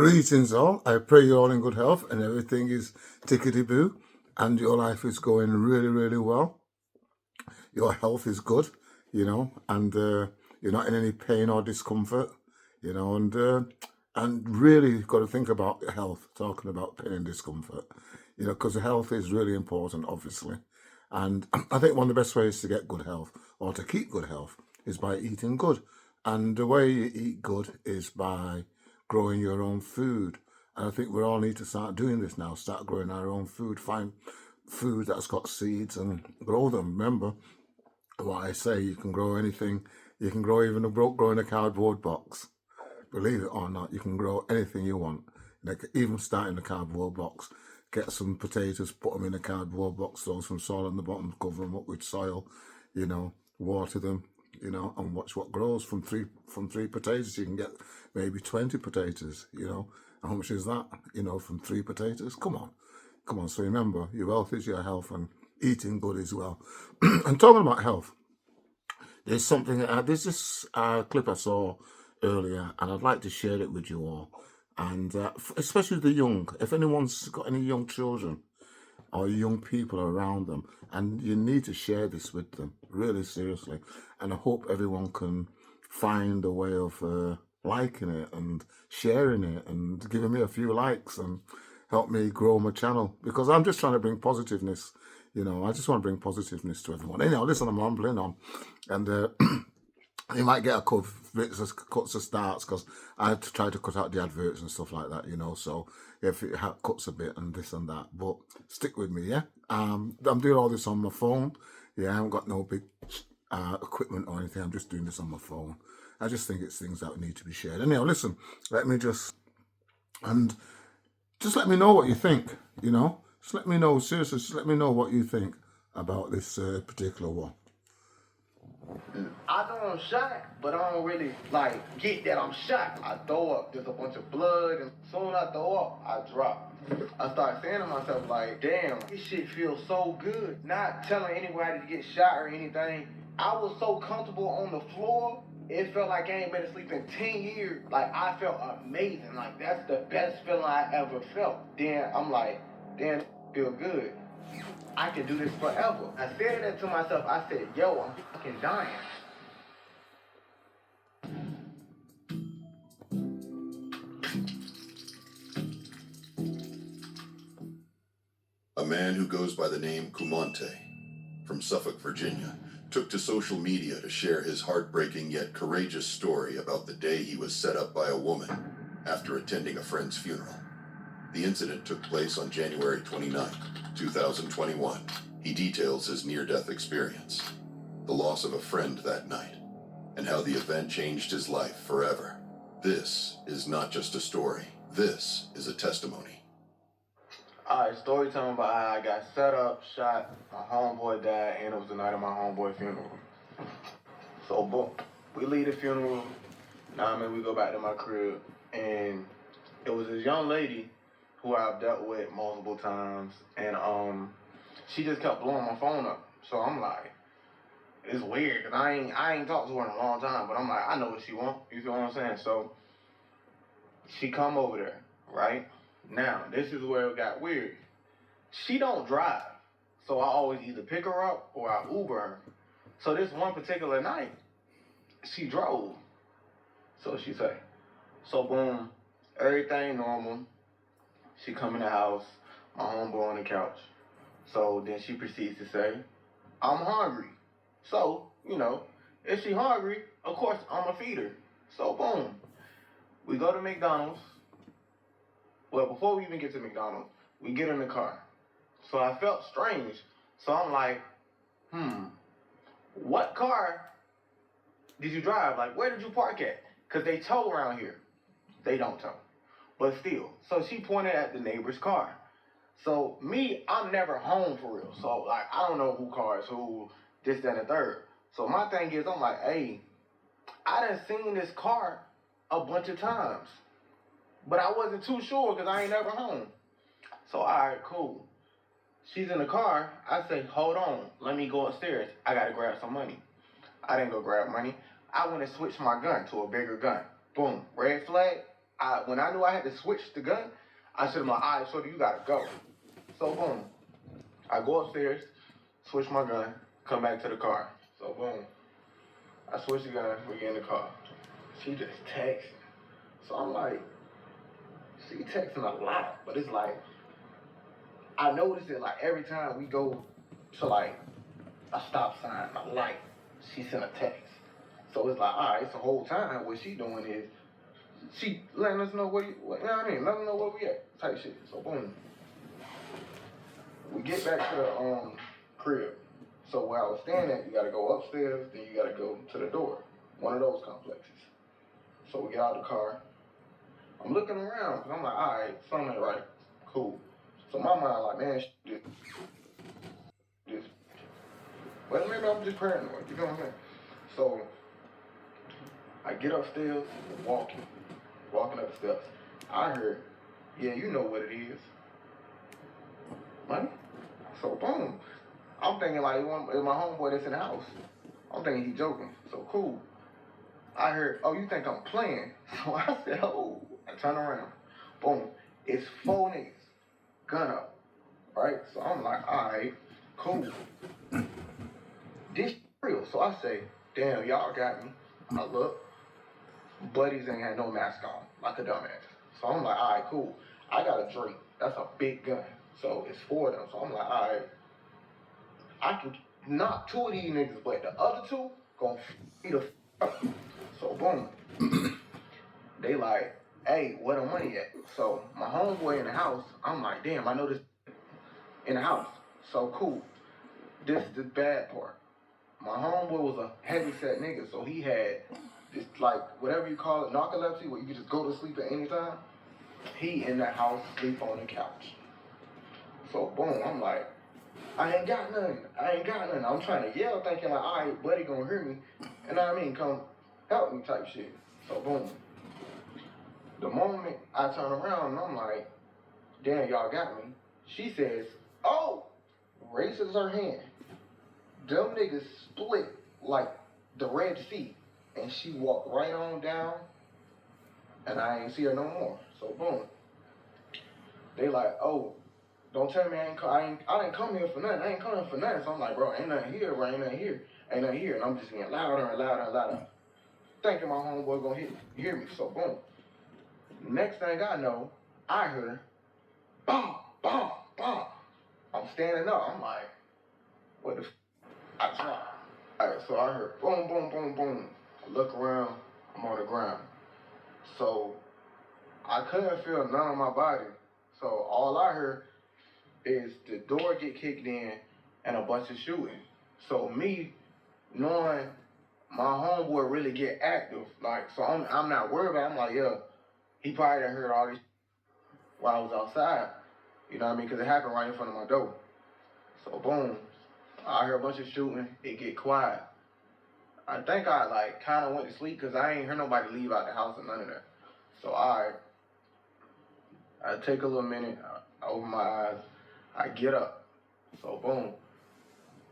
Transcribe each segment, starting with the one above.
Greetings all. I pray you're all in good health and everything is tickety-boo and your life is going really, really well. Your health is good, and you're not in any pain or discomfort, and really you've got to think about your health, talking about pain and discomfort, because the health is really important, obviously. And I think one of the best ways to get good health or to keep good health is by eating good. And the way you eat good is by growing your own food. And I think we all need to start doing this now, start growing our own food, find food that's got seeds and grow them. Remember what I say, you can grow anything. You can grow even grow in a cardboard box. Believe it or not, you can grow anything you want. Like even start in a cardboard box. Get some potatoes, put them in a cardboard box, throw some soil on the bottom, cover them up with soil, water them, and watch what grows. From three potatoes, you can get maybe 20 potatoes, How much is that, from 3 potatoes? Come on. So remember, your wealth is your health and eating good as well. And talking about health, there's this clip I saw earlier, and I'd like to share it with you all. And especially the young, if anyone's got any young children or young people around them, and you need to share this with them, really seriously. And I hope everyone can find a way of liking it and sharing it and giving me a few likes and help me grow my channel, because I'm just trying to bring positiveness. I just want to bring positiveness to everyone. Anyhow, listen, I'm rambling on, and you might get a cut bits of cuts of starts because I had to try to cut out the adverts and stuff like that, So if it cuts a bit and this and that, but stick with me, yeah. I'm doing all this on my phone. Yeah, I haven't got no big equipment or anything. I'm just doing this on my phone. I just think it's things that need to be shared. Anyhow, listen. Let me just let me know what you think. Just let me know. Seriously, just let me know what you think about this particular one. I know I'm shot, but I don't really get that I'm shot. I throw up, just a bunch of blood, and soon I throw up, I drop. I start saying to myself damn, this shit feels so good. Not telling anybody to get shot or anything. I was so comfortable on the floor, it felt like I ain't been asleep in 10 years. I felt amazing. That's the best feeling I ever felt. Then I'm like, damn, feel good. I can do this forever. I said that to myself. I said, yo, I'm fucking dying. A man who goes by the name Kumonte, from Suffolk, Virginia, took to social media to share his heartbreaking yet courageous story about the day he was set up by a woman after attending a friend's funeral. The incident took place on January 29, 2021. He details his near-death experience, the loss of a friend that night, and how the event changed his life forever. This is not just a story. This is a testimony. Alright, story time about how I got set up, shot, my homeboy died, and it was the night of my homeboy funeral. So, boom, we leave the funeral. We go back to my crib, and it was this young lady who I've dealt with multiple times, and she just kept blowing my phone up. So I'm like, it's weird, because I ain't talked to her in a long time, but I'm like, I know what she want. You feel what I'm saying? So she come over there, right? Now, this is where it got weird. She don't drive, so I always either pick her up or I Uber her. So this one particular night, she drove. So she say, so boom, everything normal. She come in the house, my homeboy on the couch. So then she proceeds to say, I'm hungry. So, if she hungry, of course I'ma feed her. So boom, we go to McDonald's. Well, before we even get to McDonald's, we get in the car. So I felt strange. So I'm like, what car did you drive? Where did you park at? Because they tow around here. They don't tow. But still. So she pointed at the neighbor's car. So me, I'm never home for real. So I don't know who cars who, this, that, and the third. So my thing is, I'm like, hey, I done seen this car a bunch of times. But I wasn't too sure because I ain't never home. So, all right, cool. She's in the car. I say, hold on. Let me go upstairs. I got to grab some money. I didn't go grab money. I went and switched my gun to a bigger gun. Boom. Red flag. when I knew I had to switch the gun, I said to my eye, so you gotta go. So boom, I go upstairs, switch my gun, come back to the car. So boom, I switch the gun, we get in the car. She just texting. So I'm like, she texting a lot, but it's like, I notice it like every time we go to like a stop sign, a light, she send a text. So it's like, all right, so the whole time what she doing is she letting us know you know what I mean? Letting us know where we at, type shit. So boom. We get back to the crib. So where I was staying at, you gotta go upstairs, then you gotta go to the door. One of those complexes. So we get out of the car. I'm looking around, because I'm like, all right, something ain't right. Cool. So my mind like, man, this. Well, maybe I'm just paranoid, you know what I'm saying? So I get upstairs, walking up the steps. I heard, yeah, you know what it is. Money? So boom. I'm thinking like, it's my homeboy that's in the house. I'm thinking he joking. So cool. I heard, oh, you think I'm playing? So I said, oh. I turn around. Boom. It's 4 niggas. Gun up. Right? So I'm like, all right, cool. This real. So I say, damn, y'all got me. I look. Buddies ain't had no mask on, like a dumbass. So I'm like, all right, cool. I got a drink. That's a big gun. So it's 4 of them. So I'm like, all right. I can knock 2 of these niggas, but the other 2 gonna eat a up. So boom. They like, hey, where the money at? So my homeboy in the house, I'm like, damn, I know this in the house. So cool. This is the bad part. My homeboy was a heavy set nigga, so he had this like whatever you call it, narcolepsy, where you can just go to sleep at any time. He in that house sleep on the couch. So boom, I'm like, I ain't got nothing. I'm trying to yell, thinking like, all right, buddy gonna hear me. And I mean, come help me type shit. So boom. The moment I turn around and I'm like, damn, y'all got me. She says, oh, raises her hand. Them niggas split like the Red Sea. And she walked right on down and I ain't see her no more. So boom. They like, oh, don't tell me I didn't come here for nothing. I ain't coming for nothing. So I'm like, bro, ain't nothing here, bro. Ain't nothing here. Ain't nothing here. And I'm just getting louder and louder and louder. Thinking my homeboy gonna hear me. So boom. Next thing I know, I heard, bomb, bomb, bomb. I'm standing up. I'm like, what the I drop. Alright, so I heard boom, boom, boom, boom. I look around. I'm on the ground. So I couldn't feel none of my body. So all I heard is the door get kicked in and a bunch of shooting. So me knowing my homeboy really get active, like, so I'm not worried about it. I'm like, yeah, he probably done heard all this while I was outside. You know what I mean? Because it happened right in front of my door. So boom, I heard a bunch of shooting. It get quiet. I think I like kind of went to sleep because I ain't heard nobody leave out the house or none of that. So I take a little minute. I open my eyes. I get up. So boom.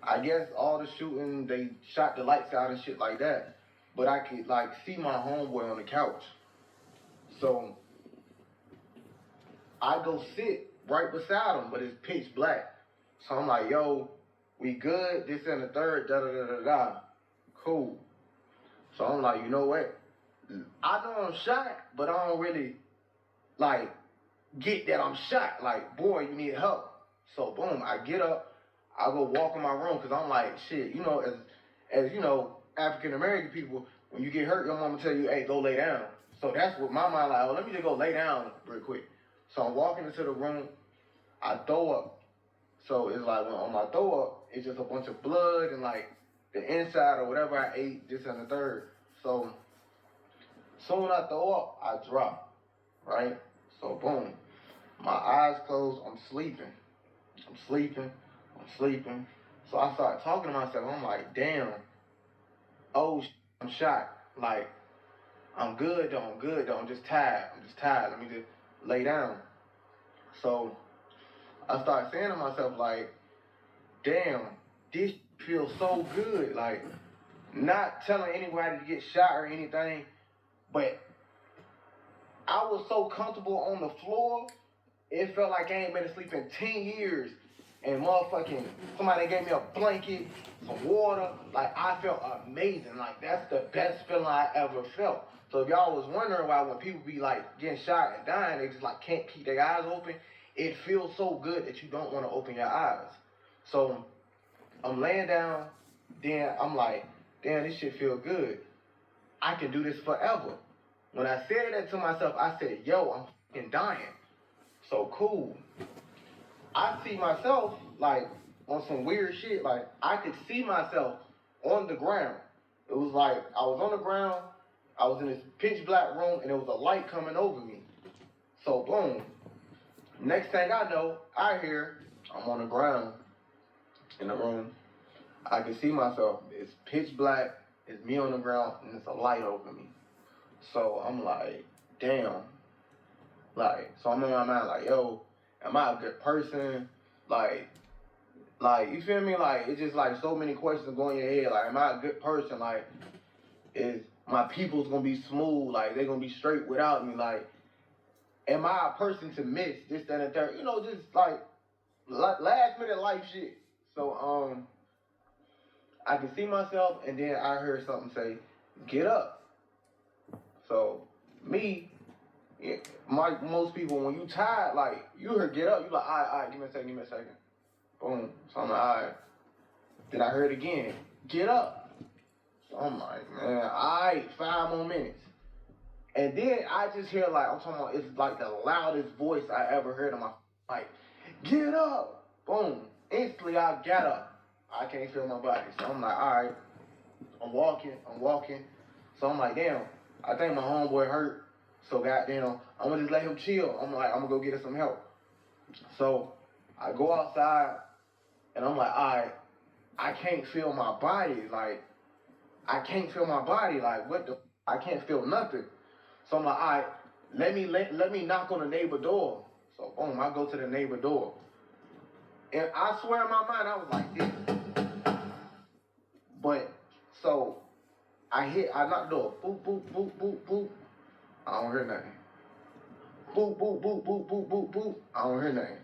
I guess all the shooting, they shot the lights out and shit like that. But I could like see my homeboy on the couch. So I go sit right beside him, but it's pitch black. So I'm like, yo, we good? This and the third, da da da da da. Cool. So I'm like, you know what? I know I'm shot, but I don't really like get that I'm shot. Like, boy, you need help. So boom, I get up, I go walk in my room because I'm like, shit, you know, as you know, African American people, when you get hurt, your mama tell you, hey, go lay down. So that's what my mind like, oh, let me just go lay down real quick. So I'm walking into the room, I throw up. So it's like when on my throw up, it's just a bunch of blood and like the inside or whatever I ate, this and the third. So soon I throw up, I drop, right? So boom, my eyes closed, I'm sleeping. So I start talking to myself, I'm like, damn, oh, I'm shot. Like, I'm good though, I'm just tired, let me just lay down. So I start saying to myself, like, damn, this feels so good. Like, not telling anybody to get shot or anything, but I was so comfortable on the floor, it felt like I ain't been asleep in 10 years. And motherfucking somebody gave me a blanket, some water. Like, I felt amazing. Like, that's the best feeling I ever felt. So if y'all was wondering why when people be like getting shot and dying, they just like can't keep their eyes open, it feels so good that you don't want to open your eyes. So I'm laying down, then I'm like, damn, this shit feel good. I can do this forever. When I said that to myself, I said, yo, I'm fucking dying. So cool. I see myself like on some weird shit. Like, I could see myself on the ground. It was like I was on the ground, I was in this pitch black room, and there was a light coming over me. So boom. Next thing I know, I hear I'm on the ground in the room. I can see myself. It's pitch black. It's me on the ground, and it's a light over me. So I'm like, damn. Like, so I'm in my mind like, yo, am I a good person? Like, you feel me? Like, it's just like so many questions going in your head. Like, am I a good person? Like, is my people's gonna be smooth? Like, they gonna be straight without me? Like, am I a person to miss this, that, and the third? You know, just like last minute life shit. So I can see myself, and then I heard something say, "Get up." So me, most people, when you tired, like you heard "get up," you like, all right, give me a second. Boom. So I'm like, all right. Then I heard again, "Get up." So I'm like, man, all right, 5 more minutes. And then I just hear like, I'm talking about, it's like the loudest voice I ever heard in my life. "Get up." Boom. Instantly I got up. I can't feel my body. So I'm like, all right. I'm walking. So I'm like, damn, I think my homeboy hurt. So goddamn, I'm gonna just let him chill. I'm like, I'm gonna go get us some help. So I go outside and I'm like, all right, I can't feel my body. Like, I can't feel my body. Like, what the? I can't feel nothing. So I'm like, all right, let me knock on the neighbor door. So boom, I go to the neighbor door. And I swear in my mind, I was like this. But, so, I knock the door. Boop, boop, boop, boop, boop. I don't hear nothing. Boop, boop, boop, boop, boop, boop, boop. I don't hear nothing.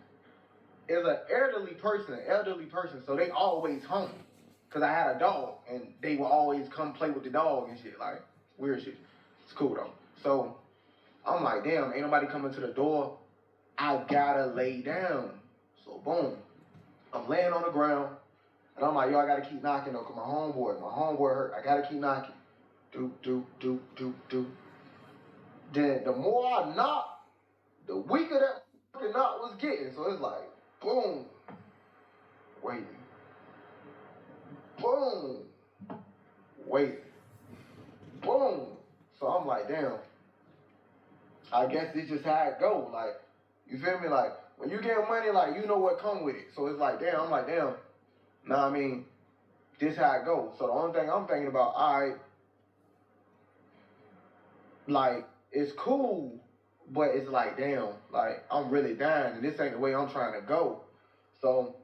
It's an elderly person, so they always home. Because I had a dog, and they would always come play with the dog and shit, like, weird shit. It's cool, though. So, I'm like, damn, ain't nobody coming to the door. I gotta lay down. So, boom. I'm laying on the ground, and I'm like, yo, I gotta keep knocking, though, because my homeboy hurt. I gotta keep knocking. Do. Then the more I knock, the weaker that fucking knock was getting. So it's like, boom, waiting. Boom, waiting. Boom. So I'm like, damn. I guess it's just how it go. Like, you feel me? Like, when you get money, like, you know what come with it. So it's like, damn. I'm like, damn. Nah, I mean, this how it go. So the only thing I'm thinking about, all right, like, it's cool, but it's like, damn, like, I'm really dying, and this ain't the way I'm trying to go. So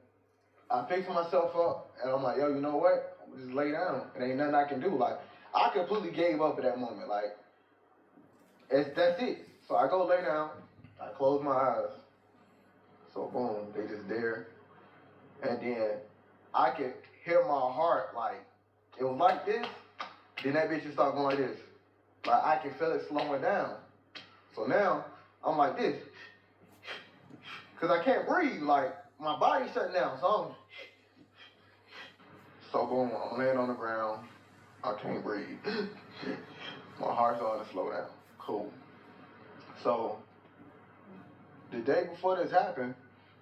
I fix myself up, and I'm like, yo, you know what? I'm gonna just lay down. It ain't nothing I can do. Like, I completely gave up at that moment. Like, that's it. So I go lay down. I close my eyes. So boom, they just there. And then I could hear my heart, like, it was like this. Then that bitch just start going like this. Like, I can feel it slowing down. So now, I'm like this. Because I can't breathe. Like, my body's shutting down. So boom, I'm laying on the ground. I can't breathe. My heart's starting to slow down. Cool. So, the day before this happened,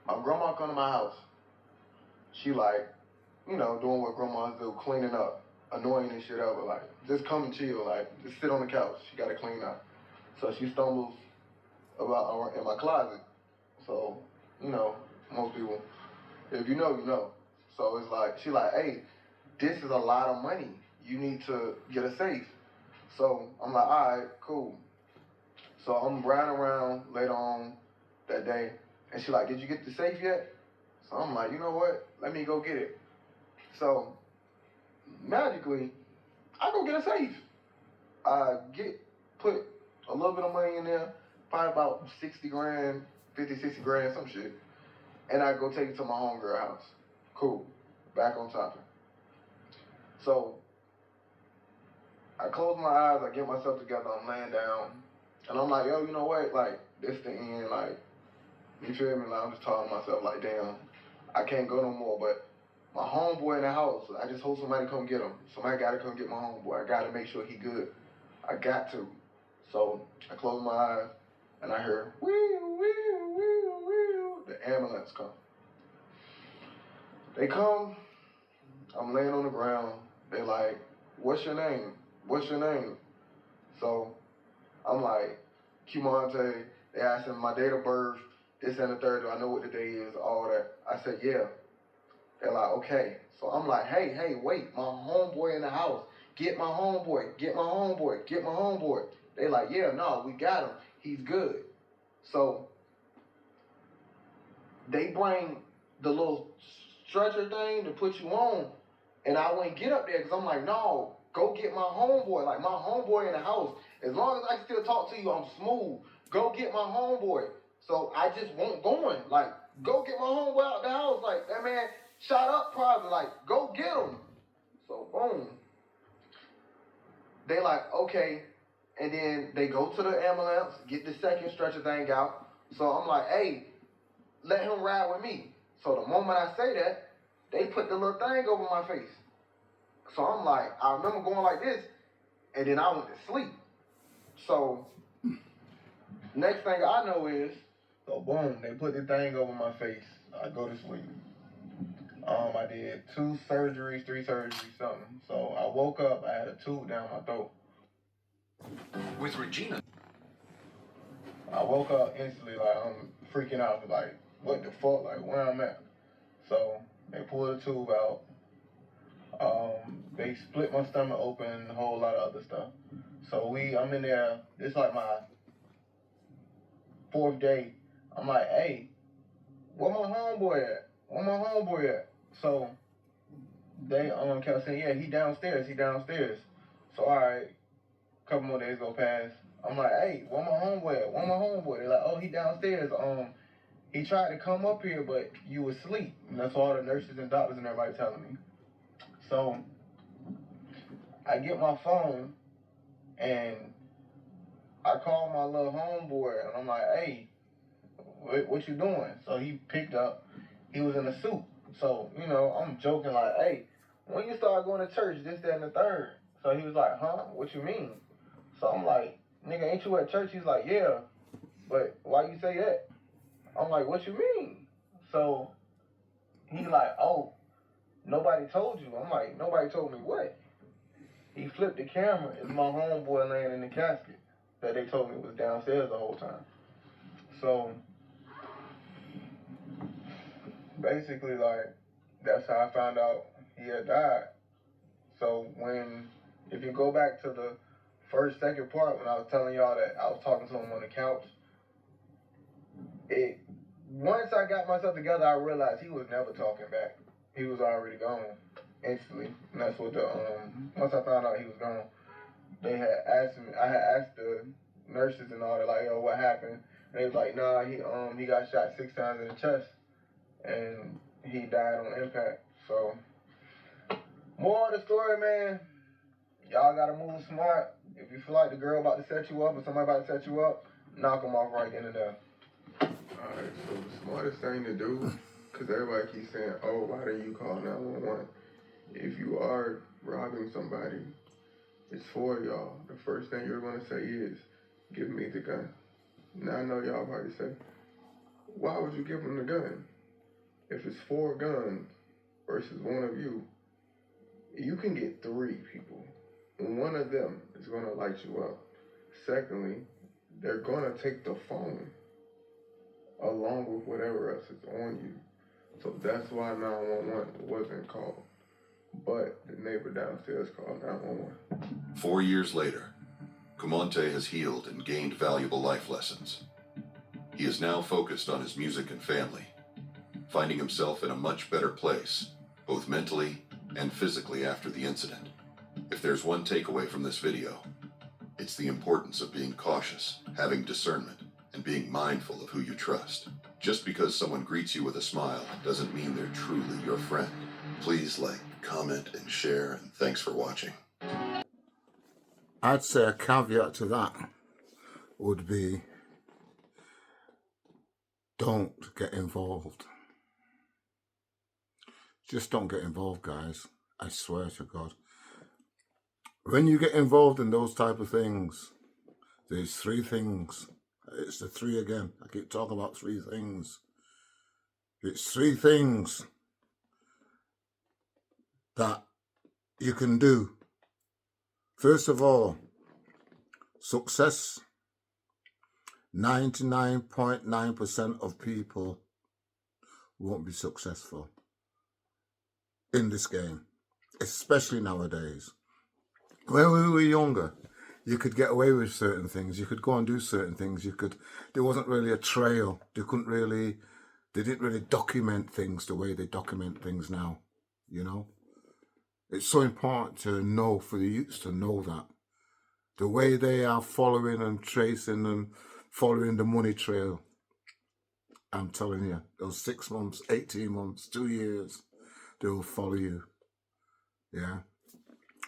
my grandma come to my house. She like, you know, doing what grandmas do, cleaning up, annoying this shit up, but like, just come and chill, like, just sit on the couch. She gotta clean up. So she stumbles about in my closet. So, you know, most people, if you know, you know. So it's like, she like, hey, this is a lot of money. You need to get a safe. So I'm like, all right, cool. So I'm riding around later on that day, and she like, did you get the safe yet? So I'm like, you know what? Let me go get it. So magically, I go get a safe. I put a little bit of money in there. probably about 60 grand, 50, 60 grand, some shit. And I go take it to my homegirl house. Cool. Back on topic. So, I close my eyes, I get myself together, I'm laying down, and I'm like, yo, you know what? Like, this the end, like, you feel me? Like, I'm just talking to myself, like, damn, I can't go no more, but my homeboy in the house, I just hope somebody come get him. Somebody gotta come get my homeboy. I gotta make sure he good. I got to. So, I close my eyes, and I hear, wee, wee, wee, wee, the ambulance come. They come, I'm laying on the ground, they like, what's your name? What's your name? So I'm like, Cumante. They asked him my date of birth, this and the third. Do I know what the day is? All that. I said, yeah. They're like, okay. So I'm like, hey, wait. My homeboy in the house. Get my homeboy. Get my homeboy. Get my homeboy. They like, yeah, no, we got him. He's good. So they bring the little stretcher thing to put you on. And I wouldn't get up there because I'm like, no, go get my homeboy. Like, my homeboy in the house. As long as I can still talk to you, I'm smooth. Go get my homeboy. So I just won't going. Like, go get my homeboy out the house. Like, that man shot up probably. Like, go get him. So, boom. They like, okay. And then they go to the ambulance, get the second stretcher thing out. So I'm like, hey, let him ride with me. So the moment I say that, they put the little thing over my face. So I'm like, I remember going like this, and then I went to sleep. So next thing I know is, so boom, they put the thing over my face. I go to sleep. I did 2 surgeries, 3 surgeries, something. So I woke up, I had a tube down my throat. With Regina. I woke up instantly, like, I'm freaking out, like, what the fuck, like, where I'm at. So they pulled the tube out. They split my stomach open, a whole lot of other stuff. So I'm in there, it's like my 4th day. I'm like, hey, where my homeboy at? Where my homeboy at? So they kept saying, yeah, he downstairs. So all right, a couple more days go past. I'm like, hey, where my homeboy at? Where my homeboy? They're like, oh, he downstairs. He tried to come up here, but you was asleep. And that's all the nurses and doctors and everybody telling me. So I get my phone and I call my little homeboy and I'm like, hey, what you doing? So he picked up. He was in a suit. So, you know, I'm joking like, hey, when you start going to church, this, that, and the third. So he was like, huh? What you mean? So I'm like, nigga, ain't you at church? He's like, yeah. But why you say that? I'm like, what you mean? So he's like, oh, nobody told you. I'm like, nobody told me what? He flipped the camera. It's my homeboy laying in the casket that they told me was downstairs the whole time. So basically, like, that's how I found out he had died. So if you go back to the second part, when I was telling y'all that I was talking to him on the couch, once I got myself together, I realized he was never talking back. He was already gone instantly. And that's what once I found out he was gone, they had asked me, I had asked the nurses and all that, like, yo, what happened? And they was like, nah, he got shot 6 times in the chest and he died on impact. So, more of the story, man, y'all gotta move smart. If you feel like the girl about to set you up or somebody about to set you up, knock them off right then and there. Alright, so the smartest thing to do, because everybody keeps saying, oh, why didn't you call 911? If you are robbing somebody, it's for y'all. The first thing you're going to say is, give me the gun. Now I know y'all probably say, why would you give them the gun? If it's 4 guns versus one of you, you can get 3 people. One of them is going to light you up. Secondly, they're going to take the phone along with whatever else is on you. So that's why 911 wasn't called. But the neighbor downstairs called 911. 4 years later, Cumante has healed and gained valuable life lessons. He is now focused on his music and family, finding himself in a much better place, both mentally and physically after the incident. If there's one takeaway from this video, it's the importance of being cautious, having discernment, and being mindful of who you trust. Just because someone greets you with a smile doesn't mean they're truly your friend. Please like, comment, and share, and thanks for watching. I'd say a caveat to that would be don't get involved. Just don't get involved, guys. I swear to God. When you get involved in those type of things, there's three things. It's the three again. I keep talking about three things. It's three things that you can do. First of all, success. 99.9% of people won't be successful in this game, especially nowadays. When we were younger, you could get away with certain things. You could go and do certain things. There wasn't really a trail. They didn't really document things the way they document things now, you know? It's so important to know, for the youths to know that. The way they are following and tracing and following the money trail, I'm telling you, those 6 months, 18 months, 2 years, they will follow you. Yeah,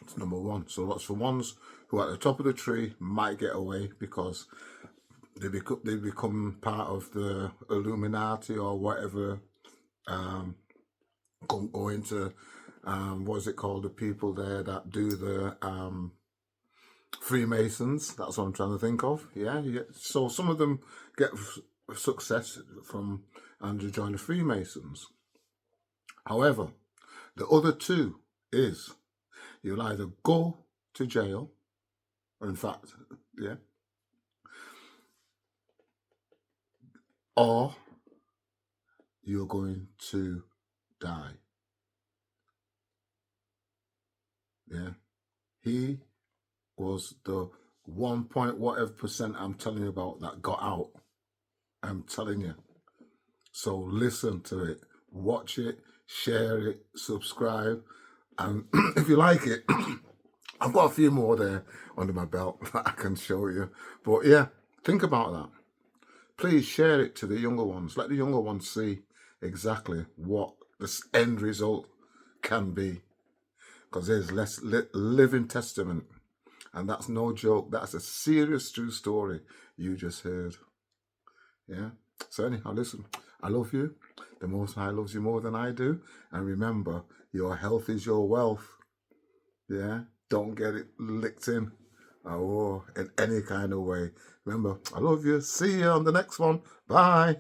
it's number one. So lots for ones who are at the top of the tree might get away because they become part of the Illuminati or whatever. Go into what is it called? The people there that do the Freemasons. That's what I'm trying to think of. Yeah. So some of them get success from and you join the Freemasons. However, the other two is you'll either go to jail, or in fact, yeah, or you're going to die. Yeah. He was the 1 point whatever percent I'm telling you about that got out. I'm telling you. So listen to it, watch it, share it, subscribe. And if you like it, I've got a few more there under my belt that I can show you. But yeah, think about that. Please share it to the younger ones. Let the younger ones see exactly what this end result can be. Because there's less living testament. And that's no joke. That's a serious true story you just heard. Yeah. So anyhow, listen, I love you. The Most High loves you more than I do. And remember, your health is your wealth. Yeah. Don't get it licked in or in any kind of way. Remember, I love you. See you on the next one. Bye.